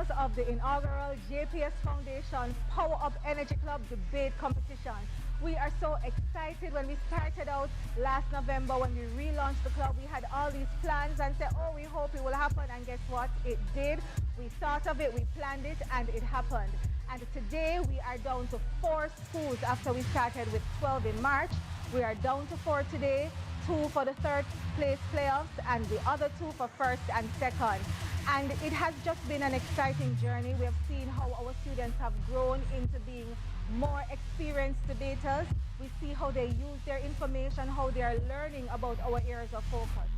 finals of the inaugural JPS Foundation Power Up Energy Club debate competition. We are so excited. When we started out last November, when we relaunched the club, we had all these plans and said, oh, we hope it will happen. And guess what? It did. We thought of it, we planned it, and it happened. And today we are down to 4 schools after we started with 12 in March. We are down to 4 today, 2 for the third place playoffs and the other 2 for first and second. And it has just been an exciting journey. We have seen how our students have grown into being more experienced debaters. We see how they use their information, how they are learning about our areas of focus.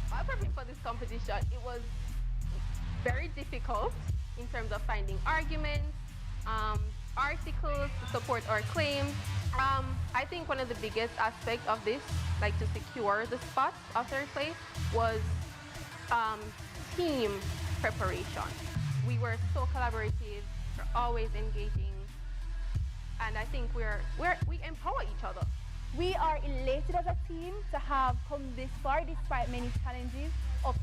While preparing for this competition, it was very difficult in terms of finding arguments, articles to support our claims. I think one of the biggest aspects of this, like to secure the spot of third place, was team preparation. We were so collaborative, we're always engaging, and I think we empower each other. We are elated as a team to have come this far despite many challenges of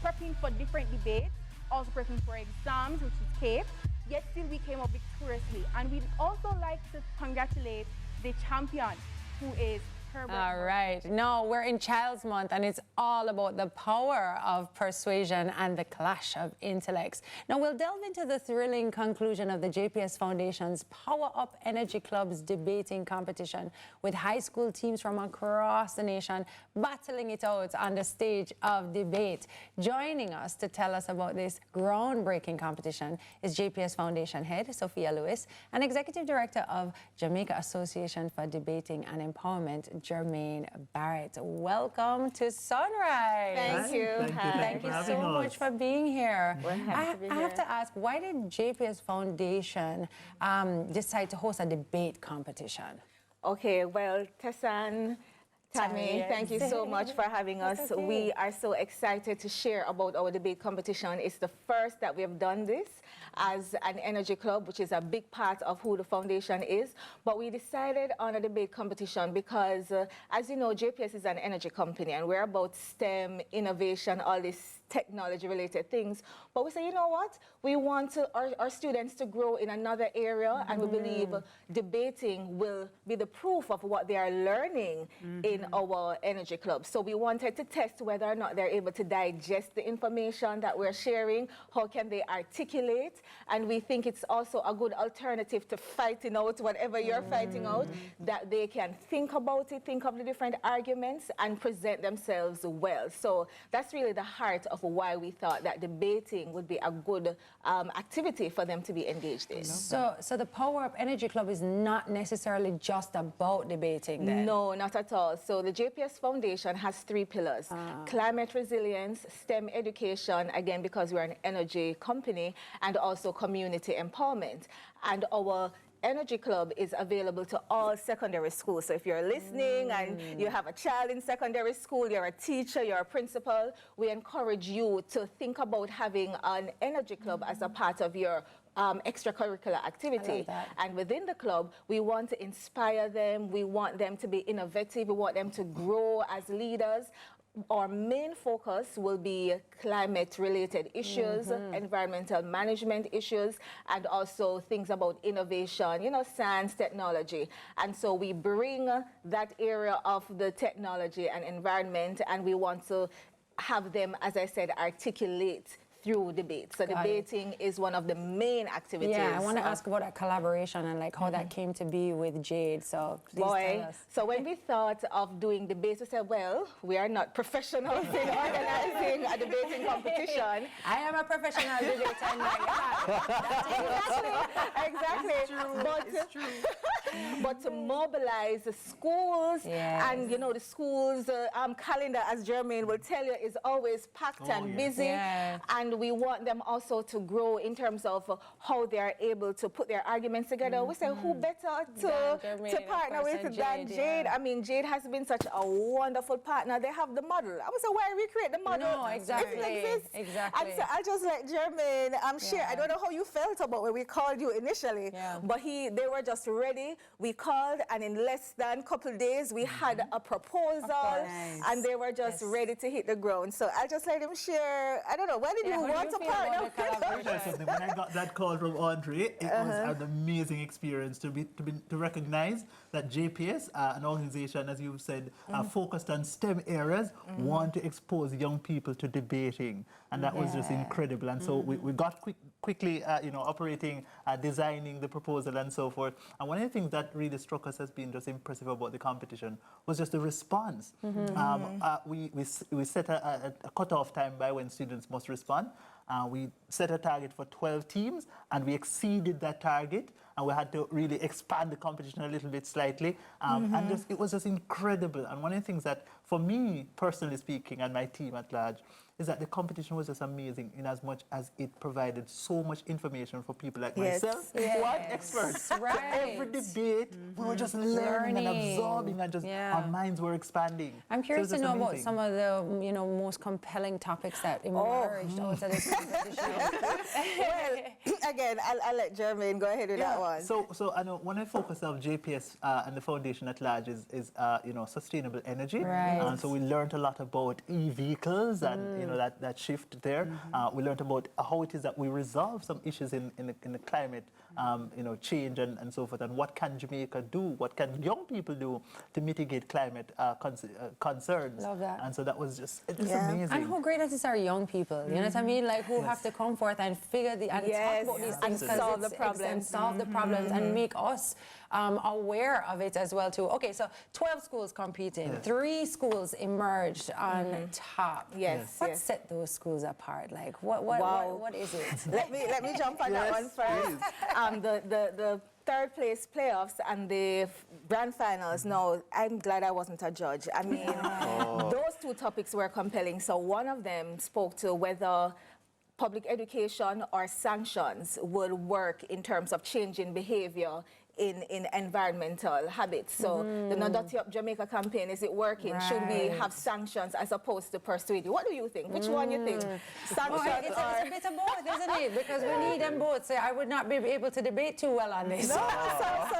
prepping for different debates, also prepping for exams, which is CAPE, yet still we came up victoriously. And we'd also like to congratulate the champion, who is Herbert. All right. No, we're in Child's Month, and it's all about the power of persuasion and the clash of intellects. Now, we'll delve into the thrilling conclusion of the JPS Foundation's Power Up Energy Club's debating competition, with high school teams from across the nation battling it out on the stage of debate. Joining us to tell us about this groundbreaking competition is JPS Foundation Head Sophia Lewis and Executive Director of Jamaica Association for Debating and Empowerment, Jermaine Barrett. Welcome to Sunrise. Thank you. Thank you so much for being here. We're happy to be here. I have to ask, why did JPS Foundation decide to host a debate competition? Okay, well, Tessan, Tami, yes. thank you so much for having us. Okay. We are so excited to share about our debate competition. It's the first that we have done this as an energy club, which is a big part of who the foundation is. But we decided on a debate competition because, as you know, JPS is an energy company, and we're about STEM, innovation, all these technology-related things. But we say, you know what? We want our students to grow in another area, and we believe debating will be the proof of what they are learning in our energy club. So we wanted to test whether or not they're able to digest the information that we're sharing, how can they articulate, and we think it's also a good alternative to fighting out whatever you're fighting out, that they can think about it, think of the different arguments, and present themselves well. So that's really the heart of why we thought that debating would be a good activity for them to be engaged in. So the Power Up Energy Club is not necessarily just about debating then? No, not at all. So the JPS Foundation has 3 pillars. Climate resilience, STEM education, again, because we're an energy company, and also community empowerment. And our Energy Club is available to all secondary schools. So if you're listening and you have a child in secondary school, you're a teacher, you're a principal, we encourage you to think about having an Energy Club as a part of your extracurricular activity. I love that. And within the club, we want to inspire them, we want them to be innovative, we want them to grow as leaders. Our main focus will be climate-related issues, environmental management issues, and also things about innovation, you know, science, technology. And so we bring that area of the technology and environment, and we want to have them, as I said, articulate through debate. So debating is one of the main activities. Yeah, I want to ask about that collaboration and like how that came to be with Jade. So please tell us. So when we thought of doing debates, we said, well, we are not professionals in organizing a debating competition. I am a professional debater in my yard. Exactly. It's true. But to mobilize the schools, and you know, the schools calendar, as Jermaine will tell you, is always packed and busy. And and we want them also to grow in terms of how they are able to put their arguments together. We say, who better to partner with than Jade? I mean, Jade has been such a wonderful partner. They have the model. I would say, why recreate the model? No, exactly. If it exists. Exactly. And so I'll just let Jermaine share. I don't know how you felt about when we called you initially, but they were just ready. We called, and in less than a couple days, we had a proposal, and they were just ready to hit the ground. So I'll just let him share. I don't know, why did you want to partner with? When I got that call from Audrey, it was an amazing experience to recognize that JPS, an organization, as you've said, focused on STEM areas, want to expose young people to debating, and that was just incredible. And so we got quickly, operating, designing the proposal and so forth. And one of the things that really struck us as being just impressive about the competition was just the response. We set a cutoff time by when students must respond. We set a target for 12 teams, and we exceeded that target, and we had to really expand the competition a little bit slightly. And it was just incredible. And one of the things that, for me, personally speaking, and my team at large, is that the competition was just amazing in as much as it provided so much information for people like myself, who aren't experts. Right. Every debate, we were just learning and absorbing, and just our minds were expanding. I'm curious to know about some of the most compelling topics that emerged out of this competition. Well, again, I'll let Jermaine go ahead with that one. So I know one of the focus of JPS and the foundation at large is sustainable energy. Right. And so we learned a lot about e-vehicles and that shift there. We learned about how it is that we resolve some issues in the climate change and so forth, and what can Jamaica do, what can young people do to mitigate climate concerns. Love that. And so that was just amazing. And how great that is our young people, you know what I mean? Like, who have to come forth and figure and talk about these things, and solve the problems. Solve the problems and make us aware of it as well too. Okay, so 12 schools competing, 3 schools emerged on top. What set those schools apart? Like, what is it? Let me jump on that one first. The third place playoffs and the grand finals. No, I'm glad I wasn't a judge. I mean, those 2 topics were compelling. So one of them spoke to whether public education or sanctions will work in terms of changing behavior in environmental habits. So the No Dirty Up Jamaica campaign, is it working? Should we have sanctions as opposed to persuading? What do you think? Which one you think? Sanctions it's a bit of both, isn't it? Because we need them both. So I would not be able to debate too well on this. No,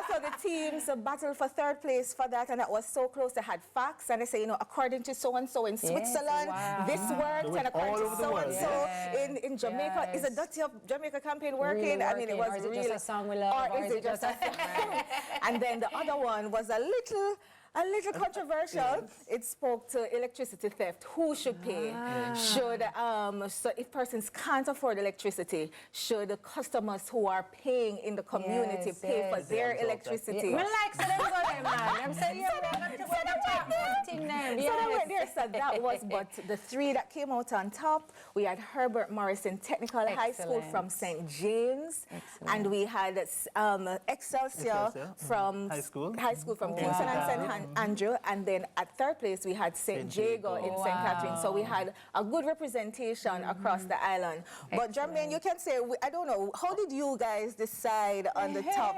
so the teams battled for third place for that, and it was so close. They had facts, and they say, according to so-and-so in Switzerland, this worked, and according to so-and-so in Jamaica, is the Dirty Up Jamaica campaign working? Really I mean, it was or is it really... just a song we love? Or is it just a song? And then the other one was a little controversial. It spoke to electricity theft. Who should pay? Should, so if persons can't afford electricity, should the customers who are paying in the community pay for their electricity? Relax, let them go there, man. I'm saying So that was, but the 3 that came out on top, we had Herbert Morrison Technical High School from St. James, and we had Excelsior from High School from Kingston and St. Andrew, and then at third place we had St. Jago in St. Catherine. So we had a good representation across the island. But Jermaine, you can say, I don't know, how did you guys decide on the top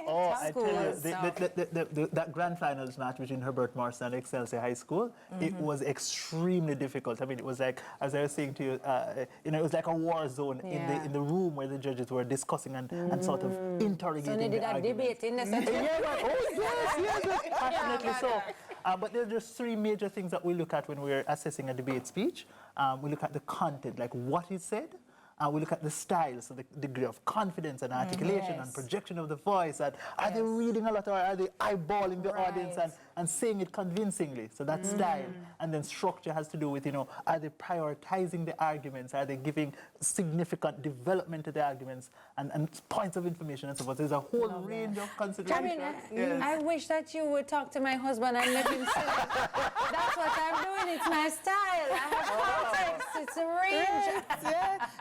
schools? I tell you, that grand finals match between Herbert Morrison and Excelsior High School, it was extremely difficult. I mean, it was like, as I was saying to you, it was like a war zone in the room where the judges were discussing and sort of interrogating the arguments. Debate in the yes, passionately so. But there are just 3 major things that we look at when we're assessing a debate speech. We look at the content, like what is said. We look at the style, so the degree of confidence and articulation and projection of the voice. And are they reading a lot, or are they eyeballing the audience and saying it convincingly? So that's style. And then structure has to do with, are they prioritizing the arguments? Are they giving significant development to the arguments and points of information and so forth? There's a whole range of considerations. I wish that you would talk to my husband and let him see that. That's what I'm doing. It's my style. I have context. It's a range.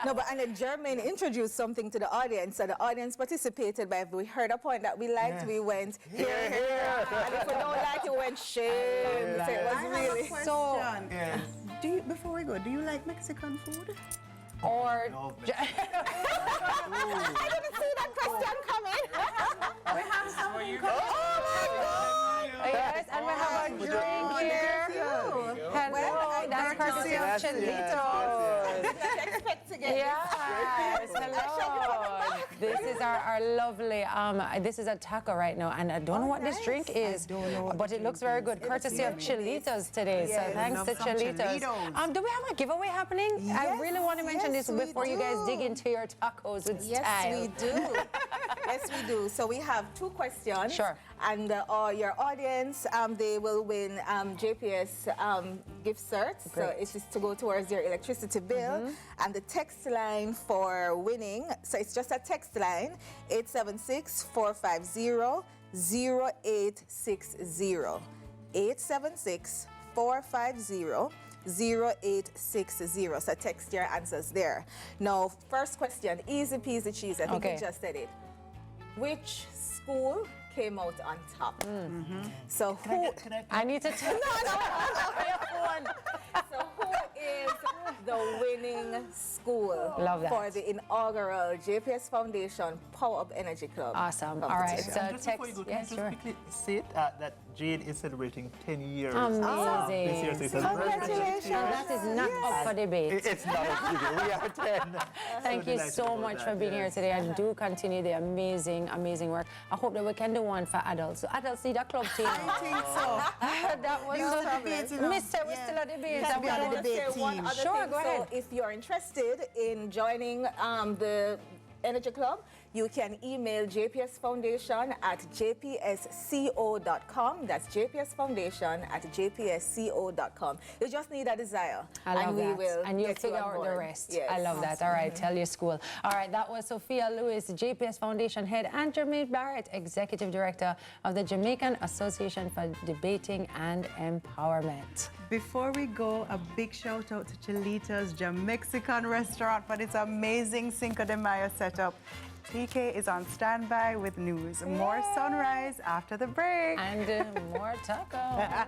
No, but and then Jermaine introduced something to the audience, so the audience participated. But if we heard a point that we liked, we went here. And if we don't like it, we went shame. So it was really Before we go, do you like Mexican food? or... Love I didn't see that question coming. We have something Yes, and we have a drink here. Hello, that's courtesy of Chilitos. Expect to get Yes, hello. This is our lovely, this is a taco right now, and I don't know what this drink is, but it looks very good, courtesy of Chilitos today, so thanks to Chilitos. Do we have a giveaway happening? I really want to mention this before you guys dig into your tacos with style. Yes, we do. Yes, we do. So we have 2 questions. Sure. And your audience, they will win JPS gift certs. So it is to go towards your electricity bill. And the text line for winning, so it's just a text line, 876-450-0860. 876-450-0860. So text your answers there. Now, first question, easy peasy cheesy. I think you just said it. Which school came out on top? So who? I need to tell So who is the winning school Love that. for the inaugural JPS Foundation Power Up Energy Club? Awesome. All right. competition? So And just before you text. go, can Yes, you sure. just quickly say it, that Jade is celebrating 10 years Amazing. this year. So it's a very, very Congratulations. big And that is not up for debate. It's not a TV. We are 10. Thank you delighted so about much that, for being here yes. today, and do continue the amazing, amazing work. I hope that we can do one for adults. So adults need a club team. I think so. That was You so still debating, no? Mister, we're Yeah. still at debate. Can be on the I want to debate say one team. other Sure, thing. go ahead. So if you're interested in joining the Energy Club, you can email JPS Foundation at jpsco.com. That's JPS Foundation at jpsco.com. You just need a desire. I love and that. we will And you'll get you figure on out board. the rest. Yes. I love that. All right, tell your school. All right, that was Sophia Lewis, JPS Foundation Head, and Jermaine Barrett, Executive Director of the Jamaican Association for Debating and Empowerment. Before we go, a big shout out to Chilitos Mexican restaurant for this amazing Cinco de Mayo setup. TK is on standby with news. More sunrise after the break. And more tacos.